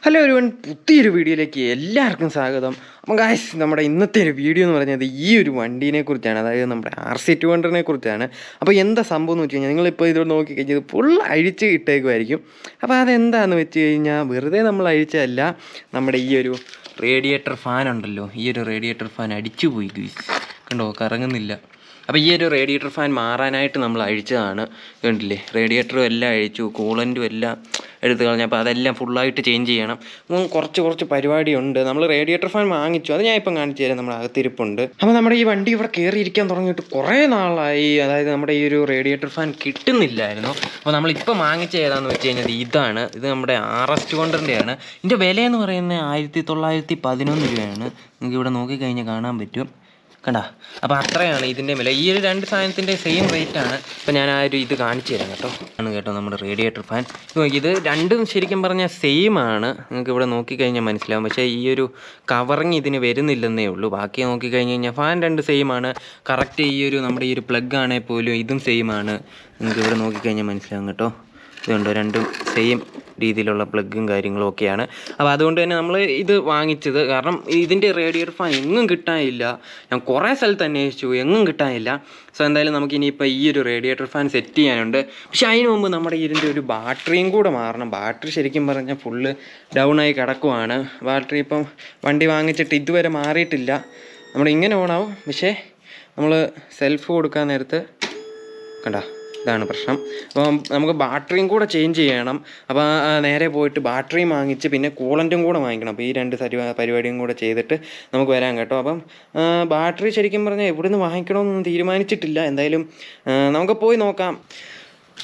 Hello ഒരുവൻ പുതിയൊരു വീഡിയോയിലേക്ക് എല്ലാവർക്കും സ്വാഗതം. അപ്പം ഗായ്സ്, നമ്മുടെ ഇന്നത്തെ ഒരു വീഡിയോ എന്ന് പറയുന്നത് ഈ ഒരു വണ്ടീനെ കുറിച്ചാണ്, അതായത് നമ്മുടെ Rc200 കുറിച്ചാണ്. അപ്പോൾ എന്താ സംഭവം എന്ന് വെച്ച് കഴിഞ്ഞാൽ, നിങ്ങളിപ്പോൾ ഇത് നോക്കിക്കഴിഞ്ഞാൽ ഇത് ഫുൾ അഴിച്ച് ഇട്ടേക്കുമായിരിക്കും. അപ്പോൾ അതെന്താണെന്ന് വെച്ച് കഴിഞ്ഞാൽ, വെറുതെ നമ്മൾ അഴിച്ചതല്ല, നമ്മുടെ ഈ ഒരു റേഡിയേറ്റർ ഫാൻ ഉണ്ടല്ലോ, ഈ ഒരു റേഡിയേറ്റർ ഫാൻ അടിച്ചു പോയി ഗൈസ്, കണ്ടോ കറങ്ങുന്നില്ല. അപ്പോൾ ഈ ഒരു റേഡിയേറ്റർ ഫാൻ മാറാനായിട്ട് നമ്മൾ അഴിച്ചതാണ്. കണ്ടില്ലേ, റേഡിയേറ്ററും എല്ലാം അഴിച്ചു, കൂളൻറ്റും എല്ലാം എടുത്ത് കളഞ്ഞപ്പോൾ അതെല്ലാം ഫുള്ളായിട്ട് ചേഞ്ച് ചെയ്യണം. കുറച്ച് പരിപാടിയുണ്ട്. നമ്മൾ റേഡിയേറ്റർ ഫാൻ വാങ്ങിച്ചു, അത് ഞാൻ ഇപ്പം കാണിച്ചു തരാം, നമ്മുടെ അകത്തിരിപ്പുണ്ട്. അപ്പോൾ നമ്മുടെ ഈ വണ്ടി ഇവിടെ കയറിയിരിക്കാൻ തുടങ്ങിയിട്ട് കുറേ നാളായി. അതായത് നമ്മുടെ ഈ ഒരു റേഡിയേറ്റർ ഫാൻ കിട്ടുന്നില്ലായിരുന്നു. അപ്പോൾ നമ്മളിപ്പോൾ വാങ്ങിച്ച ഏതാണെന്ന് വെച്ച് കഴിഞ്ഞാൽ ഇത് നമ്മുടെ Rc200 ഇതിൻ്റെ വിലയെന്ന് പറയുന്നത് 1911 രൂപയാണ്. നിങ്ങൾക്ക് ഇവിടെ നോക്കിക്കഴിഞ്ഞാൽ കാണാൻ പറ്റും, കണ്ടാ. അപ്പോൾ അത്രയാണ് ഇതിൻ്റെ വില. ഈ ഒരു രണ്ട് സാധനത്തിൻ്റെ സെയിം റേറ്റ് ആണ്. അപ്പോൾ ഞാൻ ആ ഒരു ഇത് കാണിച്ചു തരാം കേട്ടോ നമ്മുടെ റേഡിയേറ്റർ ഫാൻ. ഇത് രണ്ടും ശരിക്കും പറഞ്ഞാൽ സെയിം ആണ്, നിങ്ങൾക്ക് ഇവിടെ നോക്കിക്കഴിഞ്ഞാൽ മനസ്സിലാവും. പക്ഷേ ഈ ഒരു കവറിങ് ഇതിന് വരുന്നില്ലെന്നേ ഉള്ളൂ. ബാക്കി നോക്കിക്കഴിഞ്ഞ് കഴിഞ്ഞാൽ ഫാൻ രണ്ട് സെയിം ആണ്. കറക്റ്റ് ഈ ഒരു നമ്മുടെ ഈ ഒരു പ്ലഗ് ആണെങ്കിൽ പോലും ഇതും സെയിം ആണ്. നിങ്ങൾക്ക് ഇവിടെ നോക്കിക്കഴിഞ്ഞാൽ മനസ്സിലാവും കേട്ടോ. ഇതുണ്ട്, രണ്ടും സെയിം രീതിയിലുള്ള പ്ലഗും കാര്യങ്ങളും ഒക്കെയാണ്. അപ്പോൾ അതുകൊണ്ട് തന്നെ നമ്മൾ ഇത് വാങ്ങിച്ചത്. കാരണം ഇതിൻ്റെ റേഡിയേറ്റർ ഫാൻ എങ്ങും കിട്ടാനില്ല. ഞാൻ കുറേ സ്ഥലത്ത് അന്വേഷിച്ചു, എങ്ങും കിട്ടാനില്ല. സോ എന്തായാലും നമുക്ക് ഇനിയിപ്പോൾ ഈ ഒരു റേഡിയേറ്റർ ഫാൻ സെറ്റ് ചെയ്യാനുണ്ട്. പക്ഷേ അതിന് മുമ്പ് നമ്മുടെ ഇതിൻ്റെ ഒരു ബാറ്ററിയും കൂടെ മാറണം. ബാറ്ററി ശരിക്കും പറഞ്ഞാൽ ഫുള്ള് ഡൗൺ ആയി കിടക്കുവാണ്. ബാറ്ററി ഇപ്പം വണ്ടി വാങ്ങിച്ചിട്ട് ഇതുവരെ മാറിയിട്ടില്ല. നമ്മൾ ഇങ്ങനെ ഓണാവും, പക്ഷേ നമ്മൾ സെൽഫ് കൊടുക്കാൻ നേരത്ത് കണ്ടാ, ഇതാണ് പ്രശ്നം. അപ്പോൾ നമുക്ക് ബാറ്ററിയും കൂടെ ചേഞ്ച് ചെയ്യണം. അപ്പോൾ നേരെ പോയിട്ട് ബാറ്ററിയും വാങ്ങിച്ച് പിന്നെ കൂളൻറ്റും കൂടെ വാങ്ങിക്കണം. അപ്പോൾ ഈ രണ്ട് പരിപാടിയും കൂടെ ചെയ്തിട്ട് നമുക്ക് വരാം കേട്ടോ. അപ്പം ബാറ്ററി ശരിക്കും പറഞ്ഞാൽ എവിടെ നിന്ന് വാങ്ങിക്കണമെന്നൊന്നും തീരുമാനിച്ചിട്ടില്ല. എന്തായാലും നമുക്ക് പോയി നോക്കാം.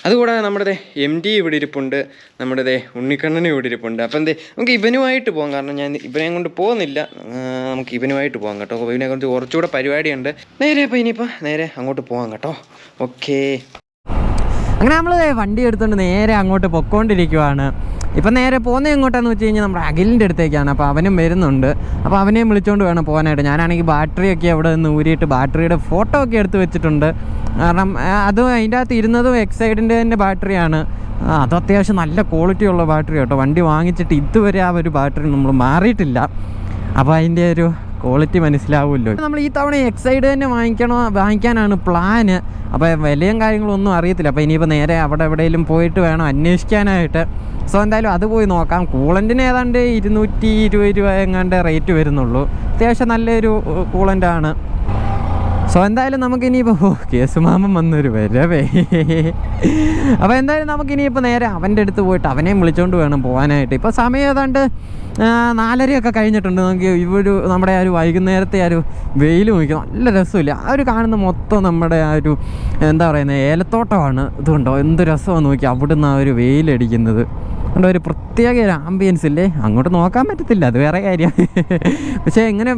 അതുകൂടാതെ നമ്മുടെ MD ഇവിടെ ഇരിപ്പുണ്ട്, നമ്മുടെ ഉണ്ണിക്കണ്ണനും ഇവിടെ ഇരിപ്പുണ്ട്. അപ്പം നമുക്ക് ഇവനുമായിട്ട് പോകാം. കാരണം ഞാൻ ഇവനെ കൊണ്ട് പോകുന്നില്ല, നമുക്ക് ഇവനുമായിട്ട് പോകാം കേട്ടോ. അപ്പോൾ ഇവനെ കൊണ്ട് കുറച്ചുകൂടെ പരിപാടിയുണ്ട്. അപ്പോൾ ഇനിയിപ്പോൾ നേരെ അങ്ങോട്ട് പോകാം കേട്ടോ. ഓക്കേ, അങ്ങനെ നമ്മൾ വണ്ടി എടുത്തുകൊണ്ട് നേരെ അങ്ങോട്ട് പൊയ്ക്കൊണ്ടിരിക്കുവാണ്. ഇപ്പം നേരെ പോകുന്നത് എങ്ങോട്ടാന്ന് വെച്ച് കഴിഞ്ഞാൽ നമ്മുടെ അഖിലിൻ്റെ അടുത്തേക്കാണ്. അപ്പോൾ അവനും വരുന്നുണ്ട്. അപ്പോൾ അവനെയും വിളിച്ചുകൊണ്ട് വേണം പോകാനായിട്ട്. ഞാനാണെങ്കിൽ ബാറ്ററിയൊക്കെ അവിടെ നിന്ന് ഊരിയിട്ട് ബാറ്ററിയുടെ ഫോട്ടോ ഒക്കെ എടുത്ത് വെച്ചിട്ടുണ്ട്. കാരണം അതും അതിൻ്റെ അകത്ത് ഇരുന്നതും എക്സൈഡിൻ്റെ തന്നെ ബാറ്ററിയാണ്. അത് അത്യാവശ്യം നല്ല ക്വാളിറ്റി ഉള്ള ബാറ്ററി കേട്ടോ. വണ്ടി വാങ്ങിച്ചിട്ട് ഇതുവരെ ആ ഒരു ബാറ്ററി നമ്മൾ മാറിയിട്ടില്ല. അപ്പോൾ അതിൻ്റെ ഒരു ക്വാളിറ്റി മനസ്സിലാവുമല്ലോ. നമ്മൾ ഈ തവണ എക്സൈഡ് തന്നെ വാങ്ങിക്കാനാണ് പ്ലാന്. അപ്പോൾ വിലയും കാര്യങ്ങളും ഒന്നും അറിയത്തില്ല. അപ്പോൾ ഇനിയിപ്പോൾ നേരെ അവിടെ എവിടെയെങ്കിലും പോയിട്ട് വേണം അന്വേഷിക്കാനായിട്ട്. സോ എന്തായാലും അത് പോയി നോക്കാം. കൂളൻറ്റിന് ഏതാണ്ട് 220 രൂപ എങ്ങാണ്ട് റേറ്റ് വരുന്നുള്ളൂ. അത്യാവശ്യം നല്ലൊരു കൂളൻ്റാണ്. സോ എന്തായാലും നമുക്കിനിയിപ്പോൾ കേസുമാമൻ വന്നൊരു വരവേ. അപ്പോൾ എന്തായാലും നമുക്കിനിയിപ്പോൾ നേരെ അവൻ്റെ അടുത്ത് പോയിട്ട് അവനെയും വിളിച്ചുകൊണ്ട് വേണം പോകാനായിട്ട്. ഇപ്പോൾ സമയം ഏതാണ്ട് 4:30 കഴിഞ്ഞിട്ടുണ്ട്. നമുക്ക് ഇവിടെ നമ്മുടെ ആ ഒരു വൈകുന്നേരത്തെ ആ ഒരു വെയിൽ നോക്കി നല്ല രസമില്ല. ആ ഒരു കാണുന്ന മൊത്തം നമ്മുടെ ആ ഒരു എന്താ പറയുന്നത് ഏലത്തോട്ടമാണ്. ഇതുണ്ടോ എന്ത് രസമാണ് നോക്കി, അവിടുന്ന് ആ ഒരു വെയിലടിക്കുന്നത് അതുകൊണ്ട് ഒരു പ്രത്യേക ഒരു ആംബിയൻസ് ഇല്ലേ. അങ്ങോട്ട് നോക്കാൻ പറ്റത്തില്ല, അത് വേറെ കാര്യം. പക്ഷേ ഇങ്ങനെ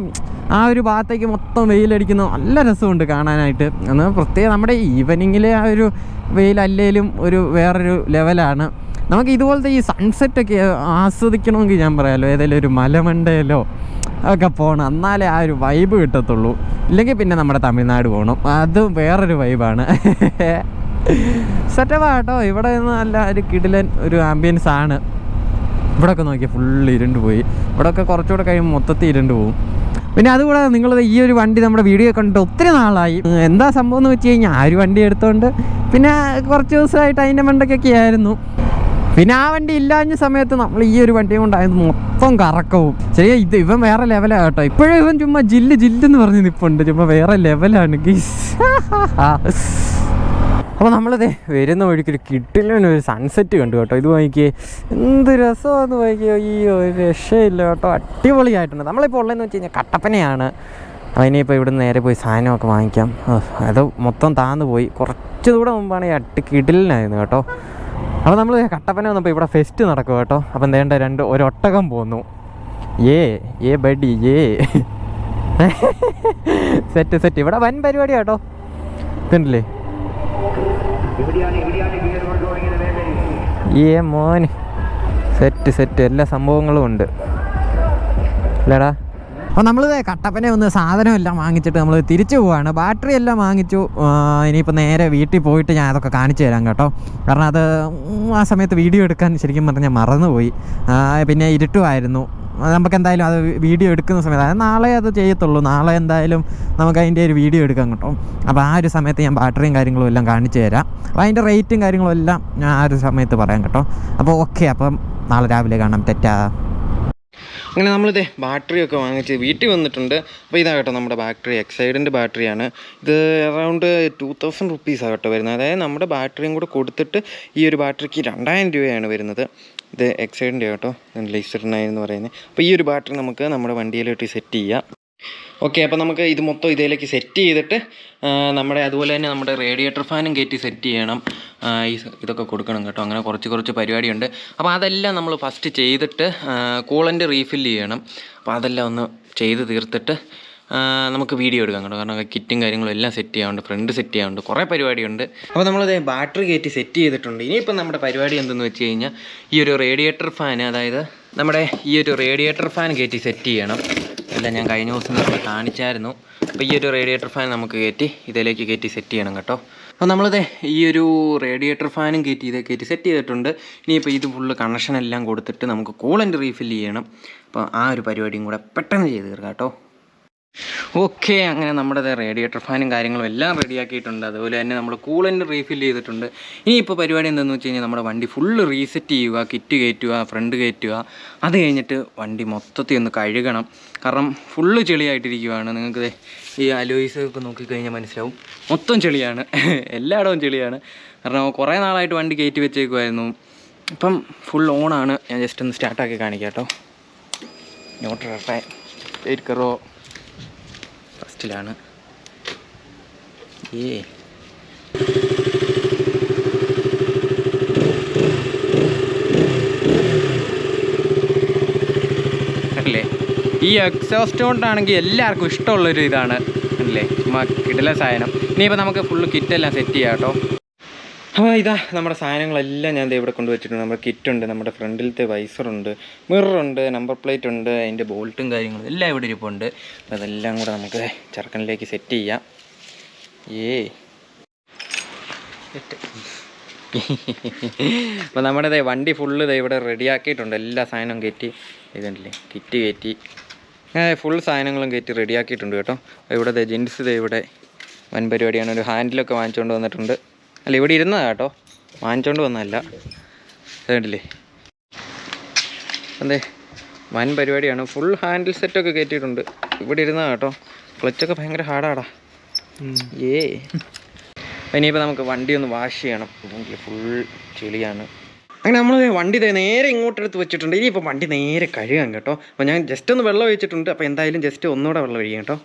ആ ഒരു ഭാഗത്തേക്ക് മൊത്തം വെയിലടിക്കുന്ന നല്ല രസമുണ്ട് കാണാനായിട്ട്. എന്നാൽ പ്രത്യേകം നമ്മുടെ ഈവനിങ്ങിലെ ആ ഒരു വെയിലല്ലേലും ഒരു വേറൊരു ലെവലാണ്. നമുക്ക് ഇതുപോലത്തെ ഈ സൺസെറ്റൊക്കെ ആസ്വദിക്കണമെങ്കിൽ ഞാൻ പറയാമല്ലോ ഏതെങ്കിലും ഒരു മലമണ്ടയിലോ ഒക്കെ പോകണം, എന്നാലേ ആ ഒരു വൈബ് കിട്ടത്തുള്ളൂ. ഇല്ലെങ്കിൽ പിന്നെ നമ്മുടെ തമിഴ്നാട് പോകണം, അതും വേറൊരു വൈബാണ്. സെറ്റപ്പാ കേട്ടോ. ഇവിടെ നിന്ന് നല്ല ഒരു കിടിലൻ ഒരു ആംബിയൻസ് ആണ്. ഇവിടെയൊക്കെ നോക്കിയാൽ ഫുള്ള് ഇരുണ്ട് പോയി. ഇവിടെയൊക്കെ കുറച്ചുകൂടെ കഴിയുമ്പോൾ മൊത്തത്തിൽ ഇരുണ്ട് പോകും. പിന്നെ അതുകൂടാതെ നിങ്ങൾ ഈ ഒരു വണ്ടി നമ്മുടെ വീഡിയോ കണ്ടിട്ട് ഒത്തിരി നാളായി. എന്താ സംഭവം എന്ന് വെച്ച് കഴിഞ്ഞാൽ ആ ഒരു വണ്ടി എടുത്തോണ്ട് പിന്നെ കുറച്ച് ദിവസമായിട്ട് അതിൻ്റെ മണ്ടയ്ക്കൊക്കെ ആയിരുന്നു. പിന്നെ ആ വണ്ടി ഇല്ലാഞ്ഞ സമയത്ത് നമ്മൾ ഈ ഒരു വണ്ടിയും കൊണ്ടായത് മൊത്തം കറക്കവും. ശരിയാ, ഇവൻ വേറെ ലെവലാണ് കേട്ടോ. ഇപ്പോഴും ഇവൻ ചുമ്മാ ജില്ലെന്ന് പറഞ്ഞ് നിൽപ്പുണ്ട്. ചുമ്മാ വേറെ ലെവലാണ് ഗീസ്. അപ്പോൾ നമ്മളിത് വരുന്ന വഴിക്കൊരു കിട്ടിലൊരു സൺസെറ്റ് കണ്ടു കേട്ടോ. ഇത് നോക്കിയേ എന്ത് രസമാണെന്ന് നോക്കിയോ. ഈ ഒരു രക്ഷയില്ല കേട്ടോ, അടിപൊളിയായിട്ടുണ്ട്. നമ്മളിപ്പോൾ ഉള്ളതെന്ന് വെച്ച് കഴിഞ്ഞാൽ കട്ടപ്പനയാണ്. അതിനിപ്പോൾ ഇവിടുന്ന് നേരെ പോയി സാധനമൊക്കെ വാങ്ങിക്കാം. അത് മൊത്തം താന്ന് പോയി. കുറച്ച് ദൂടെ മുമ്പാണ് ഈ കിടിലിനായിരുന്നു കേട്ടോ. അപ്പോൾ നമ്മൾ കട്ടപ്പന വന്നപ്പോൾ ഇവിടെ ഫെസ്റ്റ് നടക്കും കേട്ടോ. അപ്പം വേണ്ട ഒരു ഒട്ടകം പോന്നു. ഏ ബഡി സെറ്റ് ഇവിടെ വൻ പരിപാടി കേട്ടോ. കണ്ടില്ലേ മോന് സെറ്റ് എല്ലാ സംഭവങ്ങളും ഉണ്ട് അല്ലേടാ. അപ്പോൾ നമ്മൾ കട്ടപ്പന ഒന്ന് സാധനമെല്ലാം വാങ്ങിച്ചിട്ട് നമ്മൾ തിരിച്ചു പോവുകയാണ്. ബാറ്ററി എല്ലാം വാങ്ങിച്ചു. ഇനിയിപ്പോൾ നേരെ വീട്ടിൽ പോയിട്ട് ഞാൻ അതൊക്കെ കാണിച്ചു തരാം കേട്ടോ. കാരണം അത് ആ സമയത്ത് വീഡിയോ എടുക്കാൻ ശരിക്കും പറഞ്ഞാൽ മറന്നുപോയി. പിന്നെ ഇരുട്ടുമായിരുന്നു. നമുക്ക് എന്തായാലും അത് വീഡിയോ എടുക്കുന്ന സമയത്ത് അതായത് നാളെ അത് ചെയ്യത്തുള്ളൂ. നാളെ എന്തായാലും നമുക്ക് അതിൻ്റെ ഒരു വീഡിയോ എടുക്കാൻ കേട്ടോ. അപ്പോൾ ആ ഒരു സമയത്ത് ഞാൻ ബാറ്ററിയും കാര്യങ്ങളും എല്ലാം കാണിച്ചു തരാം. അപ്പോൾ അതിൻ്റെ റേറ്റും കാര്യങ്ങളും എല്ലാം ഞാൻ ആ ഒരു സമയത്ത് പറയാം കേട്ടോ. അപ്പോൾ ഓക്കെ, അപ്പം നാളെ രാവിലെ കാണാം. തെറ്റാ. അങ്ങനെ നമ്മളിത് ബാറ്ററിയൊക്കെ വാങ്ങിച്ച് വീട്ടിൽ വന്നിട്ടുണ്ട്. അപ്പോൾ ഇതാ കേട്ടോ നമ്മുടെ ബാറ്ററി, എക്സൈഡിൻ്റെ ബാറ്ററിയാണ്. ഇത് അറൗണ്ട് 2000 റുപ്പീസാണ് കേട്ടോ വരുന്നത്. അതായത് നമ്മുടെ ബാറ്ററിയും കൂടെ കൊടുത്തിട്ട് ഈ ഒരു ബാറ്ററിക്ക് 2000 രൂപയാണ് വരുന്നത്. ഇത് എക്സൈഡിൻ്റെ കേട്ടോ, ലൈസറിനായി എന്ന് പറയുന്നത്. അപ്പോൾ ഈ ഒരു ബാറ്ററി നമുക്ക് നമ്മുടെ വണ്ടിയിലോട്ട് സെറ്റ് ചെയ്യാം. ഓക്കെ, അപ്പോൾ നമുക്ക് ഇത് മൊത്തം ഇതിലേക്ക് സെറ്റ് ചെയ്തിട്ട് നമ്മുടെ അതുപോലെ തന്നെ നമ്മുടെ റേഡിയേറ്റർ ഫാനും കയറ്റി സെറ്റ് ചെയ്യണം. ഇതൊക്കെ കൊടുക്കണം കേട്ടോ. അങ്ങനെ കുറച്ച് പരിപാടിയുണ്ട്. അപ്പോൾ അതെല്ലാം നമ്മൾ ഫസ്റ്റ് ചെയ്തിട്ട് കൂളൻ്റ് റീഫിൽ ചെയ്യണം. അപ്പോൾ അതെല്ലാം ഒന്ന് ചെയ്ത് തീർത്തിട്ട് നമുക്ക് വീഡിയോ എടുക്കാം കേട്ടോ. കാരണം കിറ്റും കാര്യങ്ങളും എല്ലാം സെറ്റ് ചെയ്യാറുണ്ട്, ഫ്രണ്ട് സെറ്റ് ചെയ്യാറുണ്ട്, കുറേ പരിപാടിയുണ്ട്. അപ്പോൾ നമ്മളത് ബാറ്ററി കയറ്റി സെറ്റ് ചെയ്തിട്ടുണ്ട്. ഇനിയിപ്പോൾ നമ്മുടെ പരിപാടി എന്തെന്ന് വെച്ച് കഴിഞ്ഞാൽ ഈ ഒരു റേഡിയേറ്റർ ഫാൻ, അതായത് നമ്മുടെ ഈ ഒരു റേഡിയേറ്റർ ഫാൻ കയറ്റി സെറ്റ് ചെയ്യണം. എല്ലാം ഞാൻ കഴിഞ്ഞ ദിവസം നമ്മൾ കാണിച്ചായിരുന്നു. അപ്പോൾ ഈ ഒരു റേഡിയേറ്റർ ഫാൻ നമുക്ക് ഇതിലേക്ക് കയറ്റി സെറ്റ് ചെയ്യണം കേട്ടോ. അപ്പോൾ നമ്മളിത് ഈ ഒരു റേഡിയേറ്റർ ഫാനും കയറ്റി സെറ്റ് ചെയ്തിട്ടുണ്ട്. ഇനിയിപ്പോൾ ഇത് ഫുള്ള് കണക്ഷൻ എല്ലാം കൊടുത്തിട്ട് നമുക്ക് കൂളൻ്റ് റീഫിൽ ചെയ്യണം. അപ്പോൾ ആ ഒരു പരിപാടിയും കൂടെ പെട്ടെന്ന് ചെയ്ത് തീർക്കാം കേട്ടോ. ഓക്കെ, അങ്ങനെ നമ്മുടെ റേഡിയേറ്റർ ഫാനും കാര്യങ്ങളും എല്ലാം റെഡിയാക്കിയിട്ടുണ്ട്. അതുപോലെ തന്നെ നമ്മൾ കൂളൻ്റ് റീഫിൽ ചെയ്തിട്ടുണ്ട്. ഇനിയിപ്പോൾ പരിപാടി എന്താണെന്ന് വെച്ച് കഴിഞ്ഞാൽ നമ്മുടെ വണ്ടി ഫുള്ള് റീസെറ്റ് ചെയ്യുക, കിറ്റ് കയറ്റുക, ഫ്രണ്ട് കയറ്റുക. അത് കഴിഞ്ഞിട്ട് വണ്ടി മൊത്തത്തിൽ ഒന്ന് കഴുകണം. കാരണം ഫുള്ള് ചെളിയായിട്ടിരിക്കുകയാണ്. നിങ്ങൾക്ക് ഈ അലോയ്സൊക്കെ നോക്കിക്കഴിഞ്ഞാൽ മനസ്സിലാവും, മൊത്തം ചെളിയാണ്, എല്ലായിടവും ചെളിയാണ്. കാരണം കുറേ നാളായിട്ട് വണ്ടി കയറ്റി വെച്ചേക്കുമായിരുന്നു. ഇപ്പം ഫുൾ ഓണാണ്. ഞാൻ ജസ്റ്റ് ഒന്ന് സ്റ്റാർട്ടാക്കി കാണിക്കാം കേട്ടോ. നോട്ടറട്ടെ കറോ ഫസ്റ്റിലാണ്. അല്ലേ, ഈ എക്സോസ്റ്റ് കൊണ്ടാണെങ്കിൽ എല്ലാവർക്കും ഇഷ്ടമുള്ളൊരു ഇതാണ് അല്ലേ, ചുമ്മാ കിടില സാധനം. ഇനിയിപ്പോൾ നമുക്ക് ഫുള്ള് കിറ്റെല്ലാം സെറ്റ് ചെയ്യാം കേട്ടോ. അപ്പോൾ ഇതാ നമ്മുടെ സാധനങ്ങളെല്ലാം ഞാൻ ഇവിടെ കൊണ്ടുവച്ചിട്ടുണ്ട്. നമ്മുടെ കിറ്റുണ്ട്, നമ്മുടെ ഫ്രണ്ടിലത്തെ വൈസറുണ്ട്, മിററുണ്ട്, നമ്പർ പ്ലേറ്റ് ഉണ്ട്, അതിൻ്റെ ബോൾട്ടും കാര്യങ്ങളും എല്ലാം ഇവിടെ ഇരിപ്പുണ്ട്. അതെല്ലാം കൂടെ നമുക്ക് ചെറുക്കനിലേക്ക് സെറ്റ് ചെയ്യാം. അപ്പോൾ നമ്മുടെ വണ്ടി ഫുള്ള് ഇവിടെ റെഡിയാക്കിയിട്ടുണ്ട്. എല്ലാ സാധനവും കയറ്റി ഇതുണ്ടല്ലേ, കിറ്റ് കയറ്റി ഫുൾ സാധനങ്ങളും കയറ്റി റെഡിയാക്കിയിട്ടുണ്ട് കേട്ടോ. ഇവിടെ ജിൻസ് ഇവിടെ വൻ പരിപാടിയാണ്. ഒരു ഹാൻഡിലൊക്കെ വാങ്ങിച്ചുകൊണ്ട് വന്നിട്ടുണ്ട്. അല്ല, ഇവിടെ ഇരുന്നതാണ് കേട്ടോ, വാങ്ങിച്ചോണ്ട് വന്നതല്ല. അതുകൊണ്ടില്ലേ അതെ, വൻ പരിപാടിയാണ്. ഫുൾ ഹാൻഡിൽ സെറ്റൊക്കെ കയറ്റിയിട്ടുണ്ട്. ഇവിടെ ഇരുന്നതാണ് കേട്ടോ. ക്ലച്ചൊക്കെ ഭയങ്കര ഹാർഡാടാ. ഇനിയിപ്പോൾ നമുക്ക് വണ്ടി ഒന്ന് വാഷ് ചെയ്യണം. ഫുൾ ചെളിയാണ്. അങ്ങനെ നമ്മൾ വണ്ടി നേരെ ഇങ്ങോട്ടെടുത്ത് വെച്ചിട്ടുണ്ട്. ഇനിയിപ്പോൾ വണ്ടി നേരെ കഴുകാം കേട്ടോ. അപ്പോൾ ഞാൻ ജസ്റ്റ് ഒന്ന് വെള്ളം ഒഴിച്ചിട്ടുണ്ട്. അപ്പോൾ എന്തായാലും ജസ്റ്റ് ഒന്നുകൂടെ വെള്ളം ഒഴിക്കാം കേട്ടോ.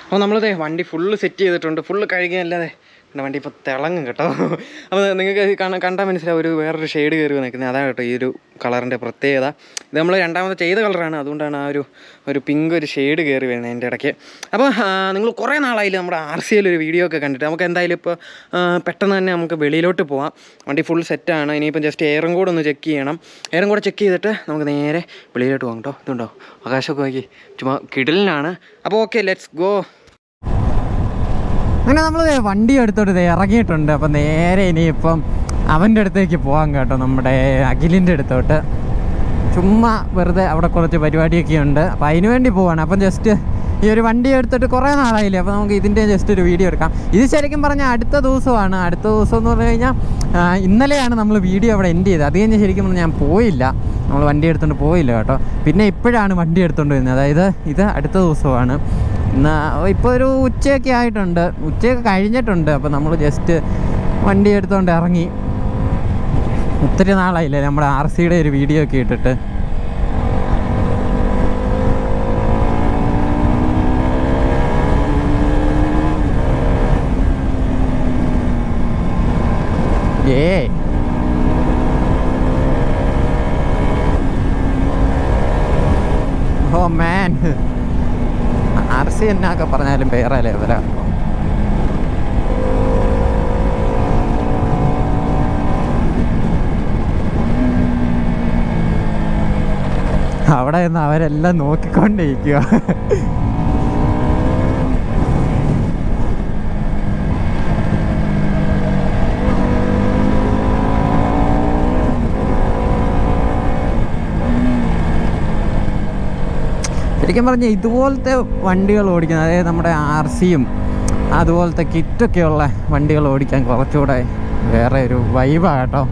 അപ്പോൾ നമ്മളത് വണ്ടി ഫുള്ള് സെറ്റ് ചെയ്തിട്ടുണ്ട്. ഫുള്ള് കഴുകിയല്ലാതെ പിന്നെ വണ്ടി ഇപ്പോൾ തിളങ്ങും കേട്ടോ. അപ്പോൾ നിങ്ങൾക്ക് കണ്ടാൽ മനസ്സിലാവും ഒരു വേറൊരു ഷെയ്ഡ് കയറി നിൽക്കുന്നത്. അതാണ് കേട്ടോ ഈ ഒരു കളറിൻ്റെ പ്രത്യേകത. ഇത് നമ്മൾ രണ്ടാമത് ചെയ്ത കളറാണ്, അതുകൊണ്ടാണ് ആ ഒരു പിങ്ക് ഒരു ഷെയ്ഡ് കയറി വരുന്നത് അതിൻ്റെ ഇടയ്ക്ക്. അപ്പോൾ നിങ്ങൾ കുറേ നാളായില്ല നമ്മുടെ RCL ഒരു വീഡിയോ ഒക്കെ കണ്ടിട്ട്. നമുക്ക് എന്തായാലും ഇപ്പോൾ പെട്ടെന്ന് തന്നെ നമുക്ക് വെളിയിലോട്ട് പോവാം. വണ്ടി ഫുൾ സെറ്റാണ്. ഇനിയിപ്പം ജസ്റ്റ് എയറും കൂടെ ഒന്ന് ചെക്ക് ചെയ്യണം. എയറും കൂടെ ചെക്ക് ചെയ്തിട്ട് നമുക്ക് നേരെ വെളിയിലോട്ട് പോകാം കേട്ടോ. ഇതുണ്ടോ ആകാശമൊക്കെ നോക്കി, ചുമ്മാ കിടലിനാണ്. അപ്പോൾ ഓക്കെ, ലെറ്റ്സ് ഗോ. അങ്ങനെ നമ്മൾ വണ്ടി എടുത്തോട്ട് ഇറങ്ങിയിട്ടുണ്ട്. അപ്പം നേരെ ഇനിയിപ്പം അവൻ്റെ അടുത്തേക്ക് പോകാം കേട്ടോ, നമ്മുടെ അഖിലിൻ്റെ അടുത്തോട്ട്. ചുമ്മാ വെറുതെ അവിടെ കുറച്ച് പരിപാടിയൊക്കെ ഉണ്ട്. അപ്പം അതിന് വേണ്ടി പോവാണ്. അപ്പം ജസ്റ്റ് ഈ ഒരു വണ്ടി എടുത്തിട്ട് കുറേ നാളായില്ലേ, അപ്പോൾ നമുക്ക് ഇതിൻ്റെ ജസ്റ്റ് ഒരു വീഡിയോ എടുക്കാം. ഇത് ശരിക്കും പറഞ്ഞാൽ അടുത്ത ദിവസമാണ്. അടുത്ത ദിവസം എന്ന് പറഞ്ഞു കഴിഞ്ഞാൽ ഇന്നലെയാണ് നമ്മൾ വീഡിയോ അവിടെ എൻഡ് ചെയ്തത്. അത് കഴിഞ്ഞ് ശരിക്കും പറഞ്ഞാൽ ഞാൻ പോയില്ല, നമ്മൾ വണ്ടി എടുത്തുകൊണ്ട് പോയില്ല കേട്ടോ. പിന്നെ ഇപ്പോഴാണ് വണ്ടി എടുത്തുകൊണ്ട് വരുന്നത്. അതായത് ഇത് അടുത്ത ദിവസമാണ്. ഇപ്പോൾ ഒരു ഉച്ചയൊക്കെ ആയിട്ടുണ്ട്, ഉച്ചയൊക്കെ കഴിഞ്ഞിട്ടുണ്ട്. അപ്പോൾ നമ്മൾ ജസ്റ്റ് വണ്ടി എടുത്തുകൊണ്ട് ഇറങ്ങി. ഒത്തിരി നാളായില്ലേ നമ്മുടെ RCയുടെ ഒരു വീഡിയോ ഒക്കെ ഇട്ടിട്ട്. ഓ മാൻ, RC എന്നൊക്കെ പറഞ്ഞാലും വേറെ ലെവലാണ്. അവിടെ നിന്ന് അവരെല്ലാം നോക്കിക്കൊണ്ടിരിക്കുക. ശരിക്കും പറഞ്ഞാൽ ഇതുപോലത്തെ വണ്ടികൾ ഓടിക്കുന്നത്, അതായത് നമ്മുടെ RCയും അതുപോലത്തെ കിറ്റൊക്കെയുള്ള വണ്ടികൾ ഓടിക്കാൻ കുറച്ചുകൂടെ വേറെ ഒരു വൈബാണ് കേട്ടോ.